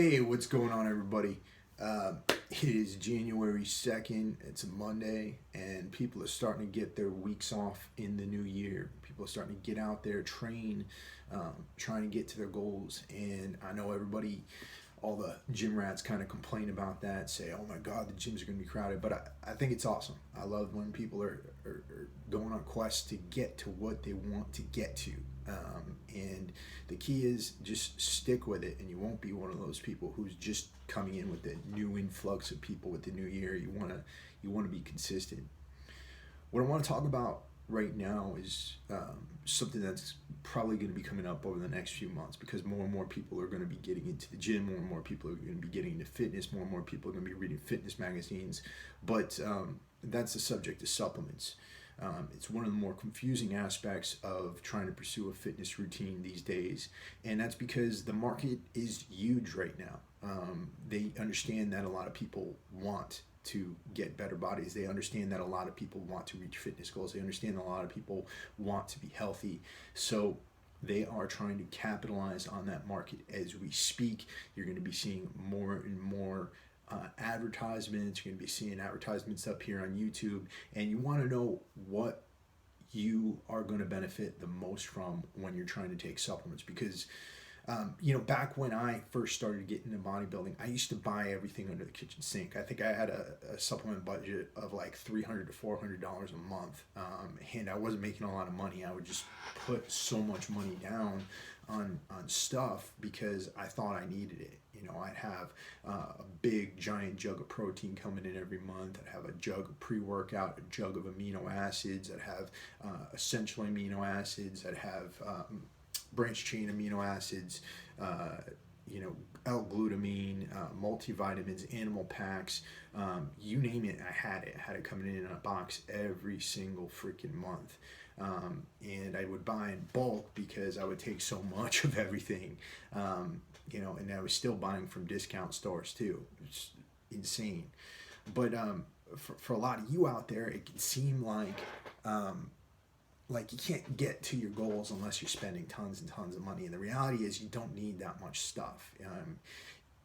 Hey, what's going on, everybody? It is January 2nd. It's a Monday, and people are starting to get their weeks off in the new year. People are starting to get out there, train, trying to get to their goals. And I know everybody, all the gym rats kind of complain about that, say, oh my God, the gyms are going to be crowded. But I think it's awesome. I love when people are going on quests to get to what they want to get to. And the key is just stick with it, and you won't be one of those people who's just coming in with the new influx of people with the new year. You want to be consistent. What I want to talk about right now is something that's probably going to be coming up over the next few months, because more and more people are going to be getting into the gym, more and more people are going to be getting into fitness, more and more people are going to be reading fitness magazines. But that's the subject of supplements. It's one of the more confusing aspects of trying to pursue a fitness routine these days, and that's because the market is huge right now. They understand that a lot of people want to get better bodies. They understand that a lot of people want to reach fitness goals. They understand that a lot of people want to be healthy. So they are trying to capitalize on that market as we speak. You're going to be seeing more and more advertisements. You're going to be seeing advertisements up here on YouTube, and you want to know what you are going to benefit the most from when you're trying to take supplements. Because back when I first started getting into bodybuilding, I used to buy everything under the kitchen sink. I think I had a supplement budget of like $300 to $400 a month, and I wasn't making a lot of money. I would just put so much money down on stuff because I thought I needed it. I'd have a big giant jug of protein coming in every month. I'd have a jug of pre-workout, a jug of amino acids. I'd have essential amino acids. I'd have branched chain amino acids, L-glutamine, multivitamins, animal packs, you name it, I had it. I had it coming in a box every single freaking month. And I would buy in bulk because I would take so much of everything, and I was still buying from discount stores too. It's insane. But for a lot of you out there, it can seem like you can't get to your goals unless you're spending tons and tons of money. And the reality is you don't need that much stuff.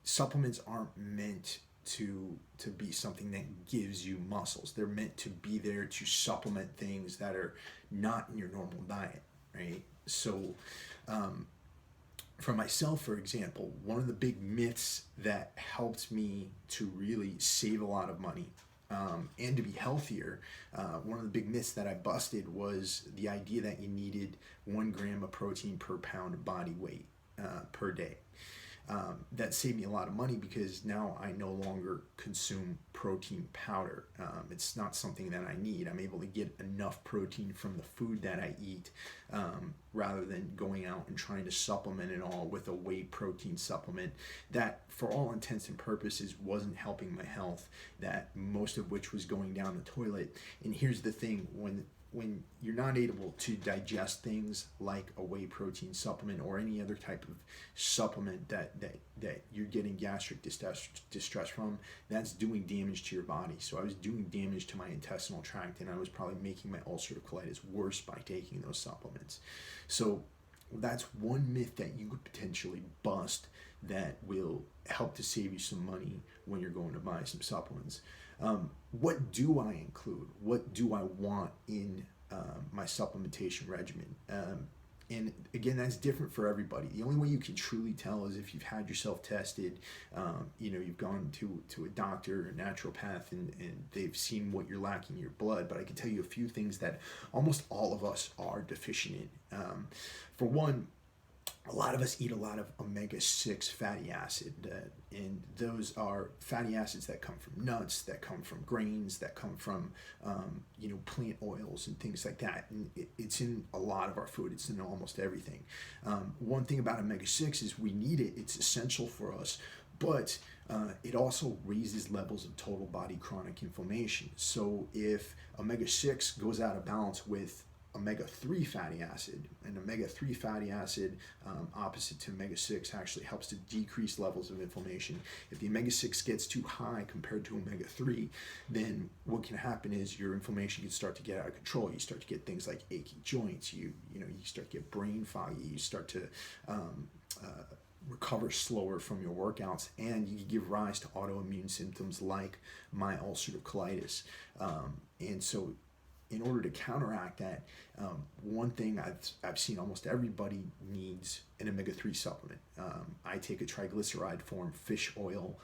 Supplements aren't meant to be something that gives you muscles. They're meant to be there to supplement things that are not in your normal diet, right? So for myself, for example, one of the big myths that helped me to really save a lot of money and to be healthier, one of the big myths that I busted was the idea that you needed 1 gram of protein per pound of body weight per day. That saved me a lot of money because now I no longer consume protein powder. It's not something that I need. I'm able to get enough protein from the food that I eat, rather than going out and trying to supplement it all with a whey protein supplement that, for all intents and purposes, wasn't helping my health, that most of which was going down the toilet. And here's the thing, when you're not able to digest things like a whey protein supplement or any other type of supplement that you're getting gastric distress from, that's doing damage to your body. So I was doing damage to my intestinal tract, and I was probably making my ulcerative colitis worse by taking those supplements. So that's one myth that you could potentially bust that will help to save you some money when you're going to buy some supplements. What do I include? What do I want in my supplementation regimen? And again, that's different for everybody. The only way you can truly tell is if you've had yourself tested, you've gone to a doctor, a naturopath, and they've seen what you're lacking in your blood. But I can tell you a few things that almost all of us are deficient in. For one, a lot of us eat a lot of omega-6 fatty acid, and those are fatty acids that come from nuts, that come from grains, that come from plant oils and things like that. And it's in a lot of our food. It's in almost everything. One thing about omega-6 is we need it. It's essential for us, but it also raises levels of total body chronic inflammation. So if omega-6 goes out of balance with omega-3 fatty acid, and omega-3 fatty acid, opposite to omega-6, actually helps to decrease levels of inflammation. If the omega-6 gets too high compared to omega-3, then what can happen is your inflammation can start to get out of control. You start to get things like achy joints, you start to get brain foggy, you start to recover slower from your workouts, and you give rise to autoimmune symptoms like my ulcerative colitis. And so in order to counteract that, one thing I've seen almost everybody needs an omega-3 supplement. I take a triglyceride form fish oil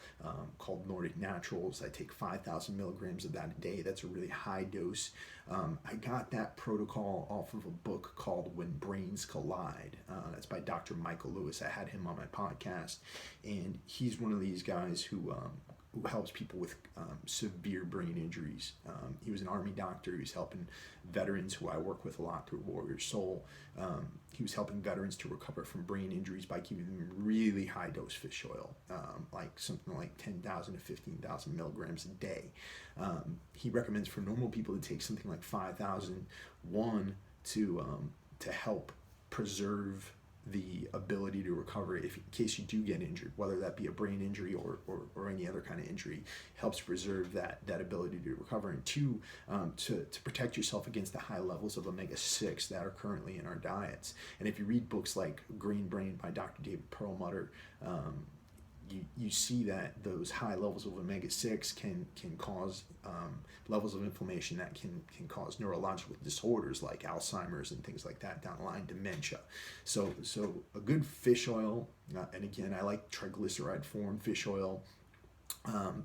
called Nordic Naturals. I take 5,000 milligrams of that a day. That's a really high dose. I got that protocol off of a book called When Brains Collide. That's by Dr. Michael Lewis. I had him on my podcast, and he's one of these guys who helps people with severe brain injuries. He was an Army doctor. He was helping veterans, who I work with a lot through Warrior Soul. He was helping veterans to recover from brain injuries by giving them really high dose fish oil, like something like 10,000 to 15,000 milligrams a day. He recommends for normal people to take something like 5,000, to help preserve the ability to recover in case you do get injured, whether that be a brain injury or any other kind of injury. Helps preserve that ability to recover, and two, to protect yourself against the high levels of omega-6 that are currently in our diets. And if you read books like Green Brain by Dr. David Perlmutter, you see that those high levels of omega-6 can cause levels of inflammation that can cause neurological disorders like Alzheimer's and things like that down the line, dementia. So a good fish oil, and again, I like triglyceride form fish oil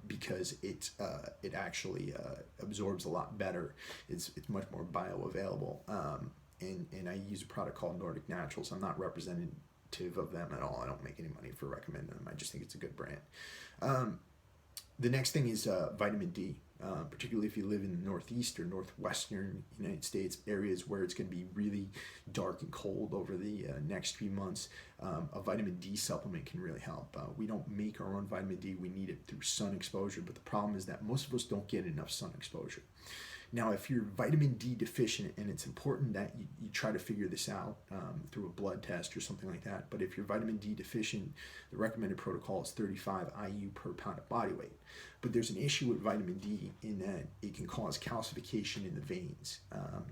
because it actually absorbs a lot better. It's much more bioavailable, and I use a product called Nordic Naturals. I'm not represented of them at all. I don't make any money for recommending them. I just think it's a good brand. The next thing is vitamin D, particularly if you live in the Northeast or Northwestern United States, areas where it's going to be really dark and cold over the next few months. A vitamin D supplement can really help. We don't make our own vitamin D. We need it through sun exposure, but the problem is that most of us don't get enough sun exposure. Now, if you're vitamin D deficient, and it's important that you try to figure this out through a blood test or something like that, but if you're vitamin D deficient, the recommended protocol is 35 IU per pound of body weight. But there's an issue with vitamin D in that it can cause calcification in the veins,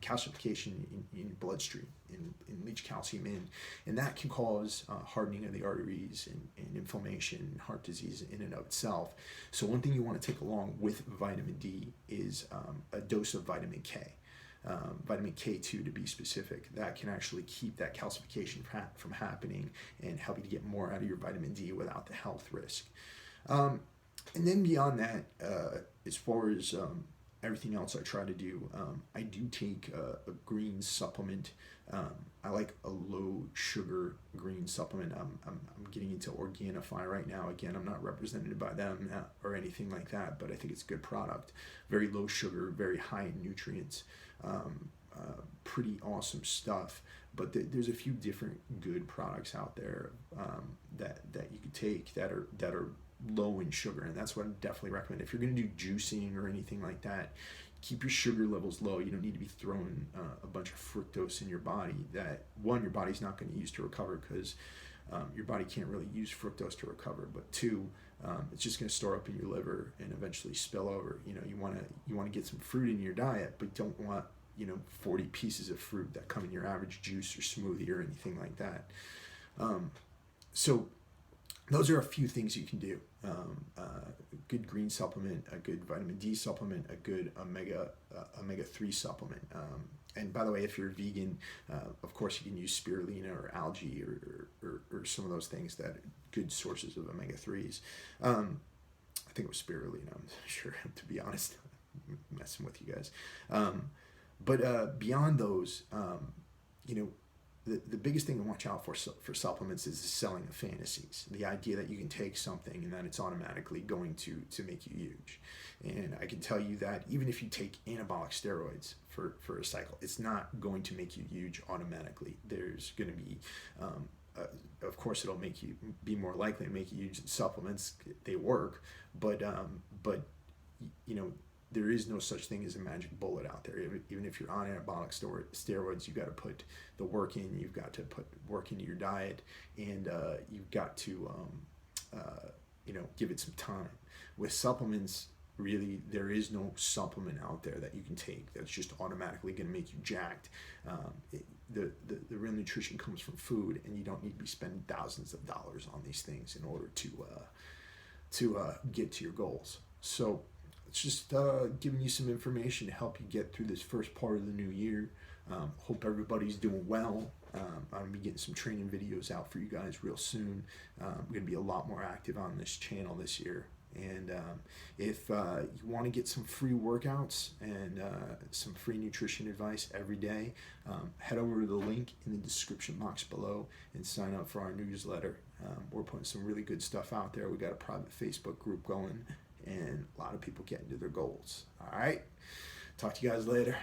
calcification in your bloodstream, and leach calcium in, and that can cause hardening of the arteries and inflammation and heart disease in and of itself. So one thing you want to take along with vitamin D is a dose of vitamin K. Vitamin K2 to be specific, that can actually keep that calcification from happening and help you to get more out of your vitamin D without the health risk. And then beyond that, as far as everything else I try to do, I do take a green supplement. I like a low sugar green supplement. I'm getting into Organifi right now. Again, I'm not represented by them or anything like that, but I think it's a good product. Very low sugar, very high in nutrients. Pretty awesome stuff. But there's a few different good products out there that you could take that are low in sugar, and that's what I definitely recommend. If you're going to do juicing or anything like that, keep your sugar levels low. You don't need to be throwing a bunch of fructose in your body that, one, your body's not going to use to recover, because your body can't really use fructose to recover, but two, it's just going to store up in your liver and eventually spill over. You want to get some fruit in your diet, but don't want 40 pieces of fruit that come in your average juice or smoothie or anything like that. So those are a few things you can do. A good green supplement, a good vitamin D supplement, a good omega-3 supplement. And by the way, if you're vegan, of course you can use spirulina or algae or some of those things that are good sources of omega-3s. I think it was spirulina, I'm not sure, to be honest. I'm messing with you guys. But beyond those, the biggest thing to watch out for supplements is the selling of fantasies. The idea that you can take something and that it's automatically going to make you huge. And I can tell you that even if you take anabolic steroids for a cycle, it's not going to make you huge automatically. There's going to be, of course, it'll make you be more likely to make you huge. Supplements, they work, but there is no such thing as a magic bullet out there. Even if you're on anabolic steroids, you've got to put the work in, you've got to put work into your diet, and you've got to give it some time. With supplements, really, there is no supplement out there that you can take that's just automatically going to make you jacked. the real nutrition comes from food, and you don't need to be spending thousands of dollars on these things in order to get to your goals. So it's just giving you some information to help you get through this first part of the new year. Hope everybody's doing well. I'm going to be getting some training videos out for you guys real soon. I'm going to be a lot more active on this channel this year. And if you want to get some free workouts and some free nutrition advice every day, head over to the link in the description box below and sign up for our newsletter. We're putting some really good stuff out there. We got a private Facebook group going, and a lot of people getting to their goals. All right. Talk to you guys later.